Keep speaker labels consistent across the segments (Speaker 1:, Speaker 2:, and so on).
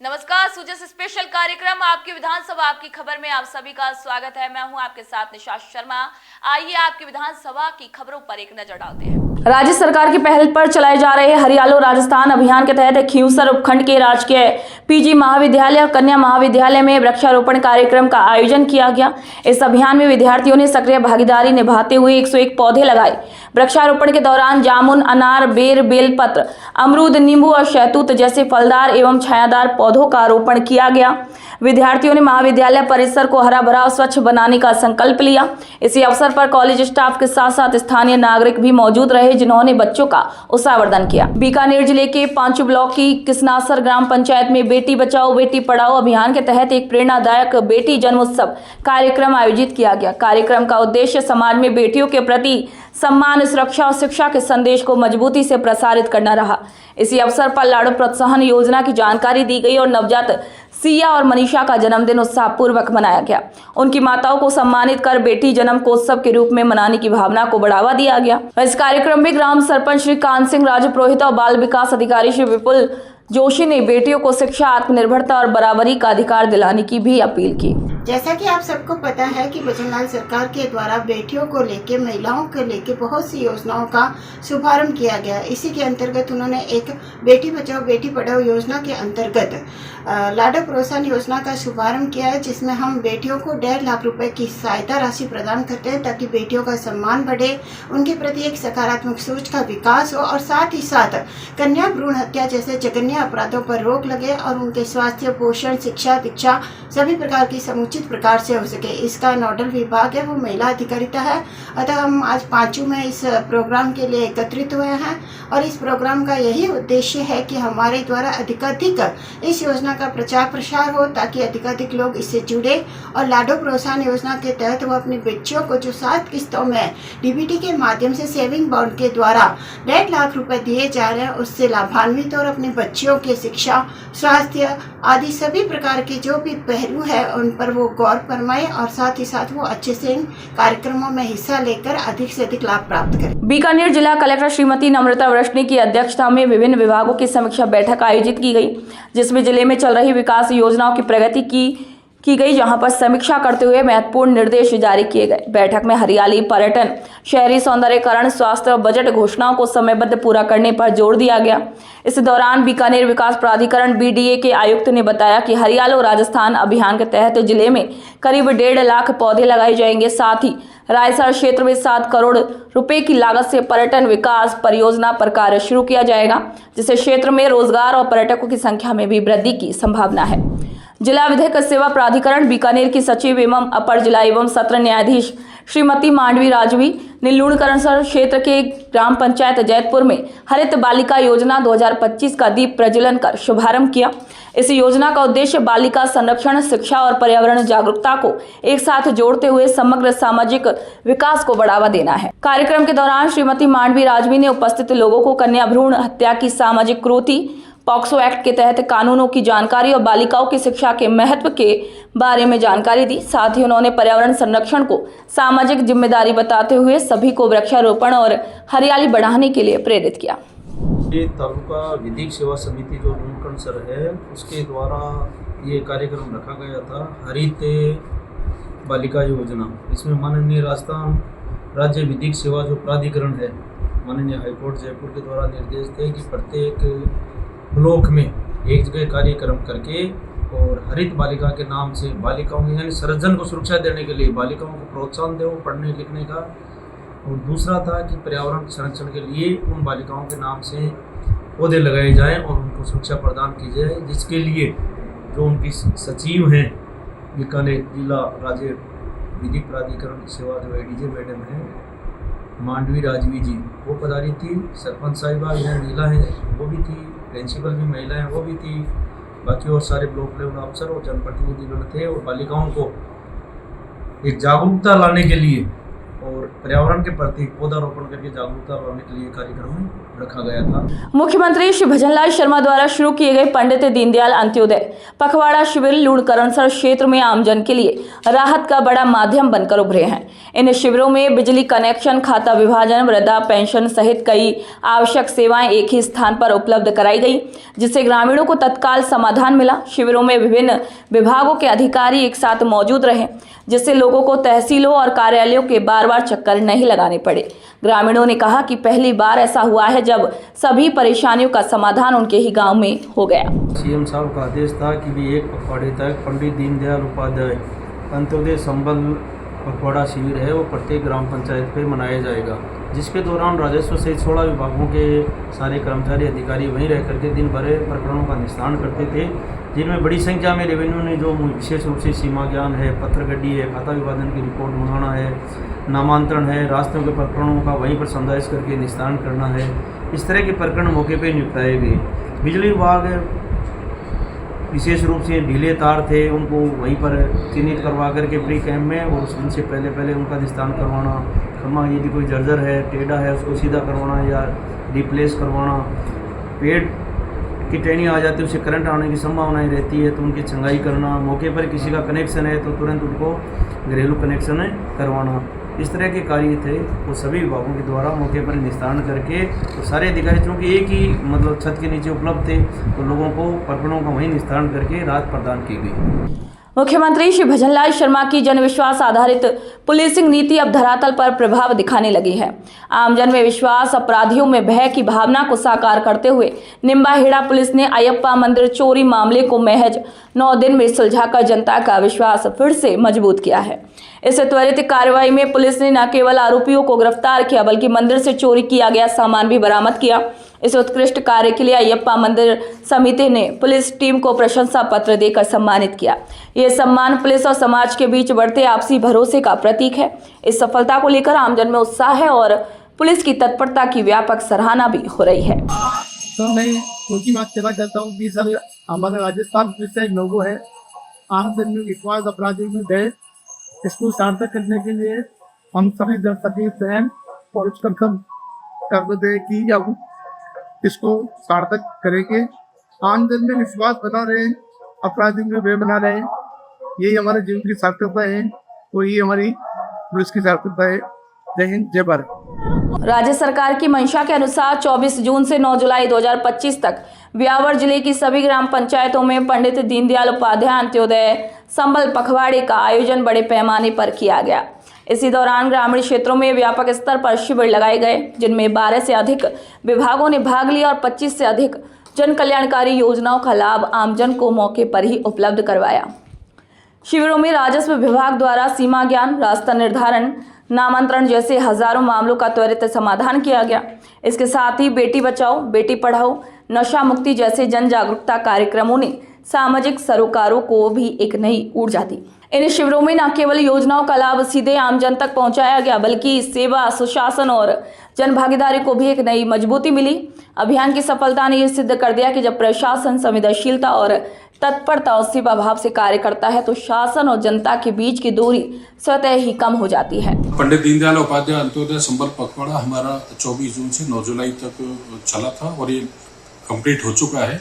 Speaker 1: नमस्कार, सूजस स्पेशल कार्यक्रम आपकी विधानसभा आपकी खबर में आप सभी का स्वागत है। मैं हूं आपके साथ निशा शर्मा। आइए आपकी विधानसभा की खबरों पर एक नजर डालते हैं। राज्य सरकार की पहल पर चलाए जा रहे हरियालो राजस्थान अभियान के तहत खींवसर उपखंड के राजकीय पीजी महाविद्यालय और कन्या महाविद्यालय में वृक्षारोपण कार्यक्रम का आयोजन किया गया। इस अभियान में विद्यार्थियों ने सक्रिय भागीदारी निभाते हुए 101 पौधे लगाए। वृक्षारोपण के दौरान जामुन, अनार, बेर, बेलपत्र, अमरूद, नींबू और शहतूत जैसे फलदार एवं छायादार पौधों का रोपण किया गया। विद्यार्थियों ने महाविद्यालय परिसर को हरा भरा और स्वच्छ बनाने का संकल्प लिया। इसी अवसर पर कॉलेज स्टाफ के साथ साथ स्थानीय नागरिक भी मौजूद रहे, जिन्होंने बच्चों का उत्साहवर्धन किया। बीकानेर जिले के 5 ब्लॉक की किसनासर ग्राम पंचायत में बेटी बचाओ बेटी पढ़ाओ अभियान के तहत एक प्रेरणादायक बेटी जन्मोत्सव कार्यक्रम आयोजित किया गया। कार्यक्रम का उद्देश्य समाज में बेटियों के प्रति सम्मान, सुरक्षा और शिक्षा के संदेश को मजबूती से प्रसारित करना रहा। इसी अवसर पर लाड़ू प्रोत्साहन योजना की जानकारी दी गई और नवजात सिया और मनीषा का जन्मदिन उत्साहपूर्वक मनाया गया। उनकी माताओं को सम्मानित कर बेटी जन्म को उत्सव के रूप में मनाने की भावना को बढ़ावा दिया गया। इस कार्यक्रम में ग्राम सरपंच श्री कान सिंह राजपुरोहित और बाल विकास अधिकारी श्री विपुल जोशी ने बेटियों को शिक्षा, आत्मनिर्भरता और बराबरी का अधिकार दिलाने की भी अपील की।
Speaker 2: जैसा कि आप सबको पता है कि बचनलाल सरकार के द्वारा बेटियों को लेके, महिलाओं को लेके बहुत सी योजनाओं का शुभारंभ किया गया। इसी के अंतर्गत उन्होंने एक बेटी बचाओ बेटी पढ़ाओ योजना के अंतर्गत लाडो प्रोत्साहन योजना का शुभारंभ किया है, जिसमें हम बेटियों को 1.5 लाख रुपए की सहायता राशि प्रदान करते हैं ताकि बेटियों का सम्मान बढ़े, उनके प्रति एक सकारात्मक सोच का विकास हो और साथ ही साथ कन्या भ्रूण हत्या जैसे जघन्य अपराधों पर रोक लगे और उनके स्वास्थ्य, पोषण, शिक्षा, दीक्षा सभी प्रकार की समुचित प्रकार से हो सके। इसका नोडल विभाग है वो महिला अधिकारिता है। अतः हम आज पांचों में इस प्रोग्राम के लिए एकत्रित हुए हैं और इस प्रोग्राम का यही उद्देश्य है कि हमारे द्वारा अधिकाधिक इस योजना का प्रचार प्रसार हो ताकि अधिकाधिक लोग इससे जुड़े और लाडो प्रोत्साहन योजना के तहत वो अपने बच्चों को जो 7 किस्तों में डीबीटी के माध्यम से सेविंग बॉन्ड के द्वारा 1.5 लाख रुपए दिए जा रहे हैं उससे लाभान्वित और अपने बच्चों के शिक्षा, स्वास्थ्य आदि सभी प्रकार के जो भी पहलू है उन पर वो गौर फरमाए और साथ ही साथ वो अच्छे से इन कार्यक्रमों में हिस्सा लेकर अधिक से अधिक लाभ प्राप्त करें।
Speaker 1: बीकानेर जिला कलेक्टर श्रीमती नम्रता वृष्णि की अध्यक्षता में विभिन्न विभागों की समीक्षा बैठक आयोजित की गई, जिसमें जिले में चल रही विकास योजनाओं की प्रगति की गई, जहां पर समीक्षा करते हुए महत्वपूर्ण निर्देश जारी किए गए। बैठक में हरियाली, पर्यटन, शहरी सौंदर्यीकरण, स्वास्थ्य और बजट घोषणाओं को समयबद्ध पूरा करने पर जोर दिया गया। इस दौरान बीकानेर विकास प्राधिकरण BDA के आयुक्त ने बताया कि हरियालो राजस्थान अभियान के तहत जिले में करीब 1.5 लाख पौधे लगाए जाएंगे। साथ ही रायसर क्षेत्र में 7 करोड़ रुपए की लागत से पर्यटन विकास परियोजना पर कार्य शुरू किया जाएगा, जिससे क्षेत्र में रोजगार और पर्यटकों की संख्या में भी वृद्धि की संभावना है। जिला विधिक सेवा प्राधिकरण बीकानेर की सचिव एवं अपर जिला एवं सत्र न्यायाधीश श्रीमती मांडवी राजवी ने लूणकरणसर क्षेत्र के ग्राम पंचायत जैतपुर में हरित बालिका योजना 2025 का दीप प्रज्वलन कर शुभारंभ किया। इस योजना का उद्देश्य बालिका संरक्षण, शिक्षा और पर्यावरण जागरूकता को एक साथ जोड़ते हुए समग्र सामाजिक विकास को बढ़ावा देना है। कार्यक्रम के दौरान श्रीमती मांडवी राजवी ने उपस्थित लोगों को कन्या भ्रूण हत्या की सामाजिक क्रूरता, पॉक्सो एक्ट के तहत कानूनों की जानकारी और बालिकाओं की शिक्षा के महत्व के बारे में जानकारी दी। साथ ही उन्होंने पर्यावरण संरक्षण को सामाजिक जिम्मेदारी बताते हुए सभी को वृक्षारोपण और हरियाली बढ़ाने के लिए प्रेरित किया।
Speaker 3: ये तालुका विधिक सेवा समिति जो लूणकरणसर है उसके द्वारा ये कार्यक्रम रखा गया था, हरित बालिका योजना। इसमें माननीय राजस्थान राज्य विधिक सेवा जो प्राधिकरण है, माननीय हाईकोर्ट जयपुर के द्वारा निर्देश थे कि प्रत्येक ब्लॉक में एक जगह कार्यक्रम करके और हरित बालिका के नाम से बालिकाओं यानी सर्जन को सुरक्षा देने के लिए बालिकाओं को प्रोत्साहन दे पढ़ने लिखने का, और दूसरा था कि पर्यावरण संरक्षण के लिए उन बालिकाओं के नाम से पौधे लगाए जाएं और उनको सुरक्षा प्रदान की जाए, जिसके लिए जो उनकी सचिव हैं बीकानेर जिला राज्य विधिक प्राधिकरण सेवा जो ADJ मैडम हैं मांडवी राजवी जी वो पधारी थी, सरपंच साहिबा यहाँ महिला है वो भी थी, प्रिंसिपल भी महिला है वो भी थी, बाकी और सारे ब्लॉक लेवल अफसर और जनप्रतिनिधिगण थे। और बालिकाओं को एक जागरूकता लाने के लिए और पर्यावरण के प्रति पौधारोपण करके जागरूकता लाने के लिए कार्यक्रम रखा गया था।
Speaker 1: मुख्यमंत्री श्री भजनलाल शर्मा द्वारा शुरू किए गए पंडित दीनदयाल अंत्योदय पखवाड़ा शिविर लूणकरणसर क्षेत्र में आमजन के लिए राहत का बड़ा माध्यम बनकर उभरे हैं। इन शिविरों में बिजली कनेक्शन, खाता विभाजन, वृद्धा पेंशन सहित कई आवश्यक सेवाएं एक ही स्थान पर उपलब्ध कराई गई, जिससे ग्रामीणों को तत्काल समाधान मिला। शिविरों में विभिन्न विभागों के अधिकारी एक साथ मौजूद रहे, जिससे लोगों को तहसीलों और कार्यालयों के बार बार चक्कर नहीं लगाने पड़े। ग्रामीणों ने कहा कि पहली बार ऐसा हुआ है जब सभी परेशानियों का समाधान उनके ही गांव में हो गया।
Speaker 3: सीएम साहब का आदेश था कि भी एक पखवाड़े तक पंडित दीनदयाल उपाध्याय अंत्योदय संबल पखवाड़ा शिविर है वो प्रत्येक ग्राम पंचायत पे मनाया जाएगा, जिसके दौरान राजस्व सहित 16 विभागों के सारे कर्मचारी अधिकारी वहीं रह करके दिन भर प्रकरणों का निस्तारण करते थे, जिनमें बड़ी संख्या में रेवेन्यू ने जो विशेष रूप से सीमा ज्ञान है, पत्रगड्डी है, खाता विभाजन की रिपोर्ट मंगाना है, नामांतरण है, रास्तों के प्रकरणों का वहीं पर समझाइश करके निस्तारण करना है, इस तरह के प्रकरण मौके पर निपटाए गए। बिजली विभाग विशेष रूप से ढीले तार थे उनको वहीं पर चिन्हित करवा करके प्री कैम्प में और उनसे पहले उनका निस्तारण करवाना, खम्मा यदि कोई जर्जर है, टेढ़ा है, उसको सीधा करवाना या रिप्लेस करवाना, पेड़ की टहनी आ जाती है उसे करंट आने की संभावनाएं रहती है तो उनकी छंगाई करना, मौके पर किसी का कनेक्शन है तो तुरंत उनको घरेलू कनेक्शन करवाना, इस तरह के कार्य थे वो सभी विभागों के द्वारा मौके पर निस्तारण करके तो सारे अधिकारी चूँकि एक ही मतलब छत के नीचे उपलब्ध थे तो लोगों को प्रकरणों का वहीं निस्तारण करके राहत प्रदान की गई।
Speaker 1: मुख्यमंत्री श्री भजनलाल शर्मा की जनविश्वास आधारित पुलिसिंग नीति अब धरातल पर प्रभाव दिखाने लगी है। आमजन में विश्वास, अपराधियों में भय की भावना को साकार करते हुए निम्बाहेड़ा पुलिस ने अयप्पा मंदिर चोरी मामले को महज 9 दिन में सुलझाकर जनता का विश्वास फिर से मजबूत किया है। इस त्वरित कार्रवाई में पुलिस ने न केवल आरोपियों को गिरफ्तार किया बल्कि मंदिर से चोरी किया गया सामान भी बरामद किया। इस उत्कृष्ट कार्य के लिए अयप्पा मंदिर समिति ने पुलिस टीम को प्रशंसा पत्र देकर सम्मानित किया। ये सम्मान पुलिस और समाज के बीच बढ़ते आपसी भरोसे का प्रतीक है। इस सफलता को लेकर आमजन में उत्साह है और पुलिस की तत्परता की व्यापक सराहना भी हो रही है।
Speaker 4: तो मैं उनकी बात कहना चाहता हूँ कि सर हमारे राजस्थान पुलिस का एक लोगो है, आमजन में विश्वास, अपराधियों में भय, इसको सार्थक करने के लिए हम सभी जनसभा बहन और करते कि हम इसको सार्थक करेंगे। आमजन में विश्वास बना रहे, अपराधियों में भय बना रहे, यही हमारे जीवन की सार्थकता है और ये हमारी पुलिस की सार्थकता है। जय हिंद, जय भारत।
Speaker 1: राज्य सरकार की मंशा के अनुसार 24 जून से 9 जुलाई 2025 तक ब्यावर जिले की सभी ग्राम पंचायतों में पंडित दीनदयाल उपाध्याय अंत्योदय संबल पखवाड़े का आयोजन बड़े पैमाने पर किया गया। इसी दौरान ग्रामीण क्षेत्रों में व्यापक स्तर पर शिविर लगाए गए, जिनमें 12 से अधिक विभागों ने भाग लिया और 25 से अधिक जन कल्याणकारी योजनाओं का लाभ आमजन को मौके पर ही उपलब्ध करवाया। शिविरों में राजस्व विभाग द्वारा सीमा ज्ञान, रास्ता निर्धारण, नामांतरण जैसे हजारों मामलों का त्वरित समाधान किया गया। इसके साथ ही बेटी बचाओ, बेटी पढ़ाओ, नशा मुक्ति जैसे जन जागरूकता कार्यक्रमों ने सामाजिक सरोकारों को भी एक नई ऊर्जा दी। इन शिविरों में न केवल योजनाओं का लाभ सीधे आमजन तक पहुंचाया गया बल्कि सेवा, सुशासन और जन भागीदारी को भी एक नई मजबूती मिली। अभियान की सफलता ने यह सिद्ध कर दिया कि जब प्रशासन संवेदनशीलता और तत्परता और सेवा भाव से कार्य करता है तो शासन और जनता के बीच की दूरी स्वतः ही कम हो जाती है।
Speaker 5: पंडित दीनदयाल उपाध्याय अंत्योदय संबल पखवाड़ा हमारा 24 जून से 9 जुलाई तक चला था और ये कंप्लीट हो चुका है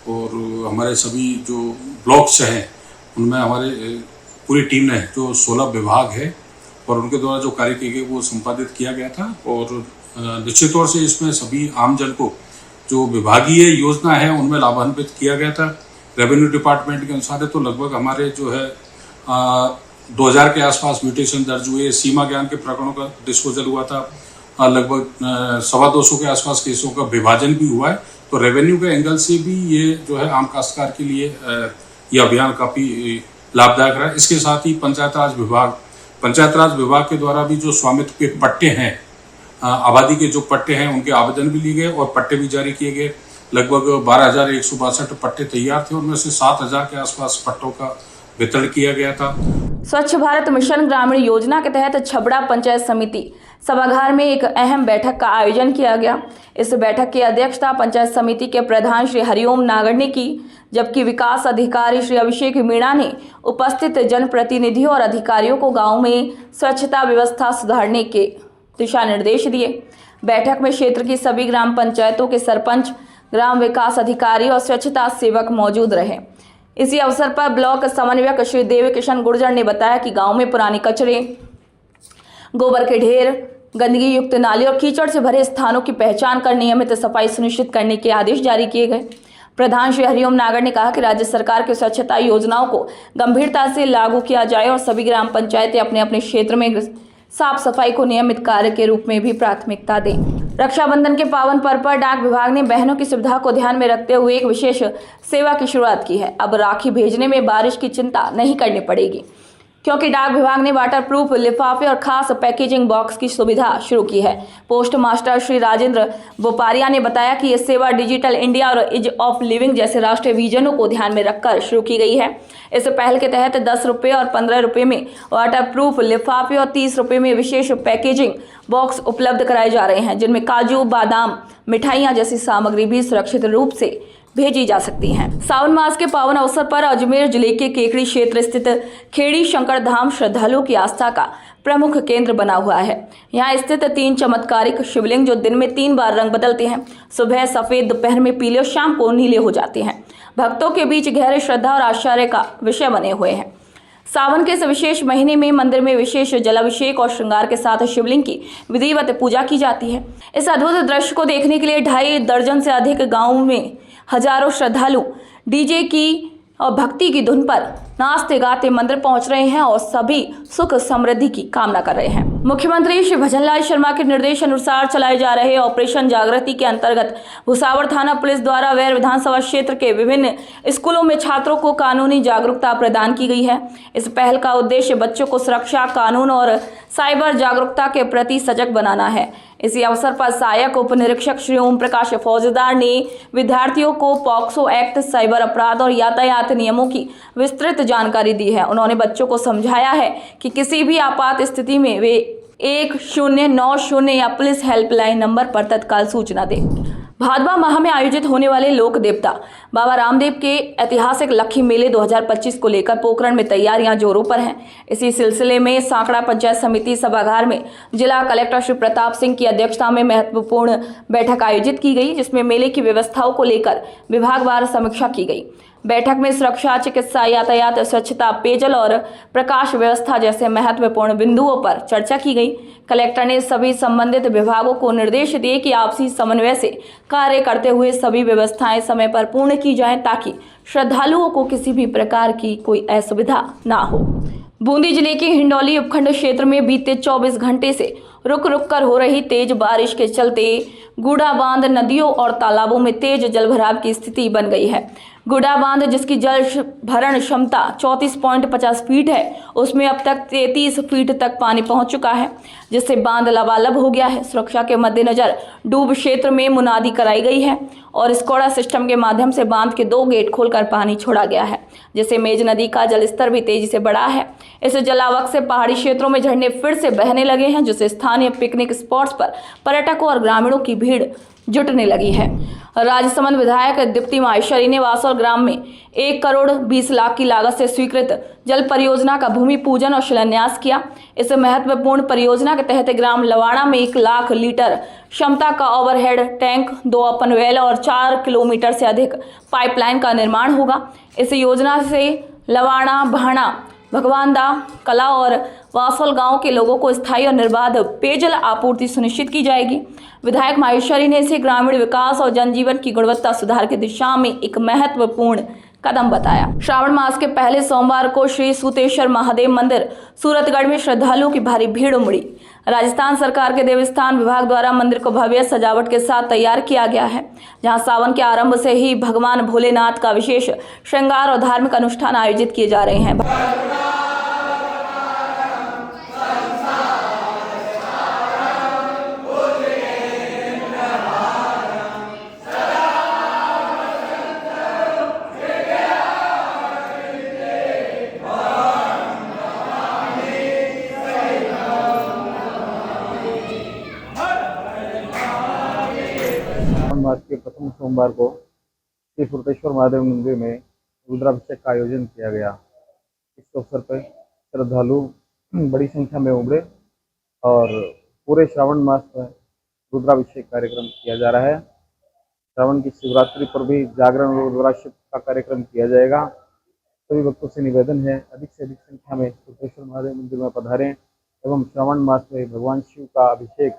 Speaker 5: और हमारे सभी जो ब्लॉक्स हैं उनमें हमारे पूरी टीम ने जो 16 विभाग है और उनके द्वारा जो कार्य किए गए वो संपादित किया गया था और निश्चित तौर से इसमें सभी आमजन को जो विभागीय योजना है उनमें लाभान्वित किया गया था। रेवेन्यू डिपार्टमेंट के अनुसार है तो लगभग हमारे जो है 2000 के आसपास म्यूटेशन दर्ज हुए, सीमा ज्ञान के प्रकरणों का डिस्पोजल हुआ था, लगभग 225 के आसपास केसों का विभाजन भी हुआ है। तो रेवेन्यू के एंगल से भी ये जो है आम काश्तकार के लिए ये अभियान काफ़ी लाभदायक रहा। इसके साथ ही पंचायत राज विभाग के द्वारा भी जो स्वामित्व के पट्टे हैं, आबादी के जो पट्टे हैं उनके आवेदन भी लिए गए और पट्टे भी जारी किए गए। लगभग 12,162 पट्टे तैयार थे, उनमें से 7,000 के आसपास पट्टों का वितरण किया गया था।
Speaker 1: स्वच्छ भारत मिशन ग्रामीण योजना के तहत छबड़ा पंचायत समिति सभागार में एक अहम बैठक का आयोजन किया गया। इस बैठक की अध्यक्षता पंचायत समिति के प्रधान श्री हरिओम नागर ने की, जबकि विकास अधिकारी श्री अभिषेक मीणा ने उपस्थित जनप्रतिनिधियों और अधिकारियों को गांव में स्वच्छता व्यवस्था सुधारने के दिशा निर्देश दिए। बैठक में क्षेत्र की सभी ग्राम पंचायतों के सरपंच, ग्राम विकास अधिकारी और स्वच्छता सेवक मौजूद रहे। इसी अवसर पर ब्लॉक समन्वयक श्री देव किशन गुर्जर ने बताया कि गांव में पुराने कचरे, गोबर के ढेर, गंदगी युक्त नाली और कीचड़ से भरे स्थानों की पहचान कर नियमित सफाई सुनिश्चित करने के आदेश जारी किए गए। प्रधान श्री हरिओम नागर ने कहा कि राज्य सरकार की स्वच्छता योजनाओं को गंभीरता से लागू किया जाए और सभी ग्राम पंचायतें अपने अपने क्षेत्र में साफ सफाई को नियमित कार्य के रूप में भी प्राथमिकता दें। रक्षाबंधन के पावन पर्व पर डाक विभाग ने बहनों की सुविधा को ध्यान में रखते हुए एक विशेष सेवा की शुरुआत की है। अब राखी भेजने में बारिश की चिंता नहीं करनी पड़ेगी, क्योंकि डाक विभाग ने वाटरप्रूफ लिफाफे और खास पैकेजिंग बॉक्स की सुविधा शुरू की है। पोस्ट मास्टर श्री राजेंद्र बोपारिया ने बताया कि यह सेवा डिजिटल इंडिया और इज ऑफ लिविंग जैसे राष्ट्रीय विजनों को ध्यान में रखकर शुरू की गई है। इस पहल के तहत 10 रुपये और 15 रुपये में वाटरप्रूफ लिफाफे और 30 रुपये में विशेष पैकेजिंग बॉक्स उपलब्ध कराए जा रहे हैं, जिनमें काजू, बादाम, मिठाइयाँ जैसी सामग्री भी सुरक्षित रूप से भेजी जा सकती हैं। सावन मास के पावन अवसर पर अजमेर जिले के केकड़ी क्षेत्र स्थित खेड़ी शंकर धाम श्रद्धालुओं की आस्था का प्रमुख केंद्र बना हुआ है। यहाँ स्थित 3 चमत्कारिक शिवलिंग जो दिन में 3 बार रंग बदलते हैं, सुबह सफेद, दोपहर में पीले और शाम को नीले हो जाते हैं, भक्तों के बीच गहरे श्रद्धा और आश्चर्य का विषय बने हुए हैं। सावन के इस विशेष महीने में मंदिर में विशेष जलाभिषेक और श्रृंगार के साथ शिवलिंग की विधिवत पूजा की जाती है। इस अद्भुत दृश्य को देखने के लिए 2.5 दर्जन से अधिक गाँव में हजारों श्रद्धालु डीजे की और भक्ति की धुन पर नाचते गाते मंदिर पहुंच रहे हैं और सभी सुख समृद्धि की कामना कर रहे हैं। मुख्यमंत्री श्री भजनलाल शर्मा के निर्देश अनुसार चलाए जा रहे ऑपरेशन जागृति के अंतर्गत भुसावल थाना पुलिस द्वारा वैर विधानसभा क्षेत्र के विभिन्न स्कूलों में छात्रों को कानूनी जागरूकता प्रदान की गई है। इस पहल का उद्देश्य बच्चों को सुरक्षा, कानून और साइबर जागरूकता के प्रति सजग बनाना है। इसी अवसर पर सहायक उप निरीक्षक श्री ओम प्रकाश फौजदार ने विद्यार्थियों को पॉक्सो एक्ट, साइबर अपराध और यातायात नियमों की विस्तृत जानकारी दी है। उन्होंने बच्चों को समझाया है कि किसी भी आपात स्थिति में वे 1090 या पुलिस हेल्पलाइन नंबर पर तत्काल सूचना दें। भादवा माह में आयोजित होने वाले लोक देवता बाबा रामदेव के ऐतिहासिक लक्खी मेले 2025 को लेकर पोखरण में तैयारियां जोरों पर हैं। इसी सिलसिले में सांकड़ा पंचायत समिति सभागार में जिला कलेक्टर श्री प्रताप सिंह की अध्यक्षता में महत्वपूर्ण बैठक आयोजित की गई, जिसमें मेले की व्यवस्थाओं को लेकर विभागवार समीक्षा की गई। बैठक में सुरक्षा, चिकित्सा, यातायात, स्वच्छता, पेयजल और प्रकाश व्यवस्था जैसे महत्वपूर्ण बिंदुओं पर चर्चा की गई। कलेक्टर ने सभी संबंधित विभागों को निर्देश दिए कि आपसी समन्वय से कार्य करते हुए सभी व्यवस्थाएं समय पर पूर्ण की जाएं, ताकि श्रद्धालुओं को किसी भी प्रकार की कोई असुविधा ना हो। बूंदी जिले के हिंडौली उपखंड क्षेत्र में बीते 24 घंटे से रुक रुक कर हो रही तेज बारिश के चलते गुड़ा बांध, नदियों और तालाबों में तेज जलभराव की स्थिति बन गई है। गुड़ा बांध, जिसकी जल भरण क्षमता 34.50 फीट है, उसमें अब तक 33 फीट तक पानी पहुंच चुका है, जिससे बांध लबालब हो गया है। सुरक्षा के मद्देनजर डूब क्षेत्र में मुनादी कराई गई है और स्कोडा सिस्टम के माध्यम से बांध के 2 गेट खोलकर पानी छोड़ा गया है, जिससे मेज नदी का जलस्तर भी तेजी से बढ़ा है। इस जलावक से पहाड़ी क्षेत्रों में झरने फिर से बहने लगे हैं, जिससे स्थानीय पिकनिक स्पॉट्स पर पर्यटकों और ग्रामीणों की भीड़ जुटने लगी है। राजसमंद विधायक दीप्ति माहेश्वरी ने वासौल ग्राम में 1 करोड़ 20 लाख की लागत से स्वीकृत जल परियोजना का भूमि पूजन और शिलान्यास किया। इस महत्वपूर्ण परियोजना के तहत ग्राम लवाड़ा में 1 लाख लीटर क्षमता का ओवरहेड टैंक, 2 ओपन वेल और 4 किलोमीटर से अधिक पाइपलाइन का निर्माण होगा। इस योजना से लवाड़ा, भाणा, भगवानदा, कला और वासौल गांव के लोगों को स्थायी और निर्बाध पेयजल आपूर्ति सुनिश्चित की जाएगी। विधायक माहेश्वरी ने इसे ग्रामीण विकास और जनजीवन की गुणवत्ता सुधार की दिशा में एक महत्वपूर्ण कदम बताया। श्रावण मास के पहले सोमवार को श्री सूतेश्वर महादेव मंदिर सूरतगढ़ में श्रद्धालुओं की भारी भीड़ उमड़ी। राजस्थान सरकार के देवस्थान विभाग द्वारा मंदिर को भव्य सजावट के साथ तैयार किया गया है, जहां सावन के आरंभ से ही भगवान भोलेनाथ का विशेष श्रृंगार और धार्मिक अनुष्ठान आयोजित किए जा रहे हैं।
Speaker 6: सोमवार को श्री फुर्तेश्वर महादेव मंदिर में रुद्राभिषेक का आयोजन किया गया। इस अवसर पर श्रद्धालु बड़ी संख्या में उमड़े और पूरे श्रावण मास में रुद्राभिषेक कार्यक्रम किया जा रहा है। श्रावण की शिवरात्रि पर भी जागरण और रुद्राभिषेक का कार्यक्रम किया जाएगा। सभी भक्तों से निवेदन है अधिक से अधिक संख्या में फुर्तेश्वर महादेव मंदिर में पधारें एवं श्रावण मास में भगवान शिव का अभिषेक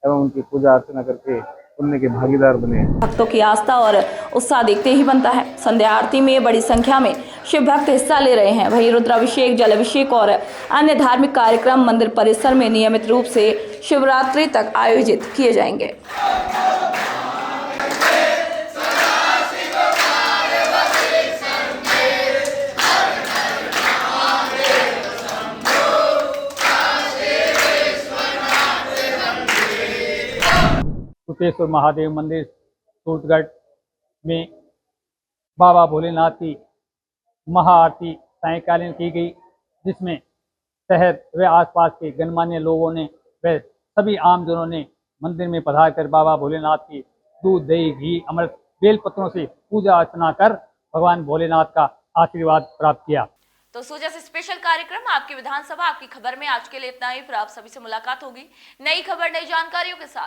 Speaker 6: एवं उनकी पूजा अर्चना करके पुण्य के भागीदार बने।
Speaker 1: भक्तों की आस्था और उत्साह देखते ही बनता है। संध्या आरती में बड़ी संख्या में शिव भक्त हिस्सा ले रहे हैं। वहीं रुद्राभिषेक, जलाभिषेक और अन्य धार्मिक कार्यक्रम मंदिर परिसर में नियमित रूप से शिवरात्रि तक आयोजित किए जाएंगे।
Speaker 7: फुर्तेश्वर महादेव मंदिर सूरतगढ़ में बाबा भोलेनाथ की महाआरती सायंकालीन की गई, जिसमें शहर व आसपास के गणमान्य लोगों ने व सभी आमजनों ने मंदिर में पधारकर बाबा भोलेनाथ की दूध, दही, घी, अमृत, बेलपत्रों से पूजा अर्चना कर भगवान भोलेनाथ का आशीर्वाद प्राप्त किया।
Speaker 1: तो सूजा से स्पेशल कार्यक्रम आपकी विधानसभा आपकी खबर में आज के लिए इतना ही। फिर आप सभी से मुलाकात होगी नई खबर, नई जानकारियों के साथ।